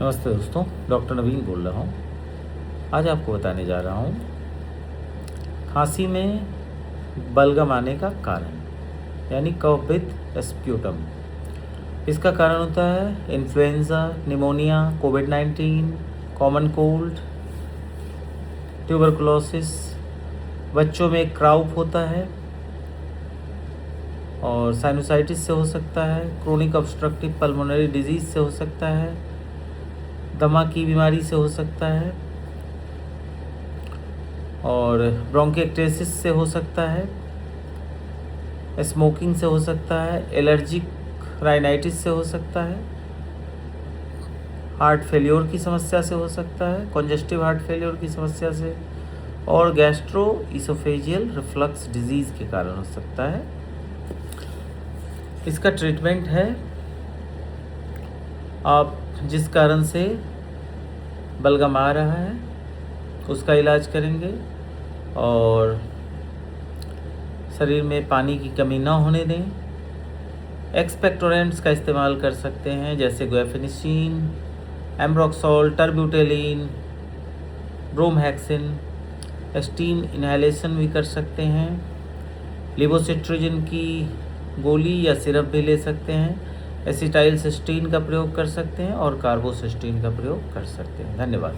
नमस्ते दोस्तों, डॉक्टर नवीन बोल रहा हूँ। आज आपको बताने जा रहा हूँ खांसी में बलगम आने का कारण, यानी कफ विद स्प्यूटम। इसका कारण होता है इन्फ्लुएंज़ा, निमोनिया, कोविड-19, कॉमन कोल्ड, ट्यूबरकुलोसिस। बच्चों में क्राउप होता है और साइनोसाइटिस से हो सकता है, क्रोनिक ऑब्स्ट्रक्टिव पल्मोनरी डिजीज़ से हो सकता है, दमा की बीमारी से हो सकता है और ब्रोंकिएक्टेसिस से हो सकता है, स्मोकिंग से हो सकता है, एलर्जिक राइनाइटिस से हो सकता है, हार्ट फेल्योर की समस्या से हो सकता है, कंजेस्टिव हार्ट फेल्योर की समस्या से और गैस्ट्रो इसोफेजियल रिफ्लक्स डिजीज़ के कारण हो सकता है। इसका ट्रीटमेंट है, आप जिस कारण से बलगम आ रहा है उसका इलाज करेंगे और शरीर में पानी की कमी ना होने दें। एक्सपेक्टोरेंट्स का इस्तेमाल कर सकते हैं, जैसे गुआफेनिसिन, एम्ब्रोक्सोल, टर्ब्यूटेलिन, ब्रोमहेक्सिन। स्टीम इन्हेलेशन भी कर सकते हैं। लिवोसिट्रिजिन की गोली या सिरप भी ले सकते हैं। एसिटाइल सिस्टीन का प्रयोग कर सकते हैं और कार्बोसिस्टीन का प्रयोग कर सकते हैं। धन्यवाद।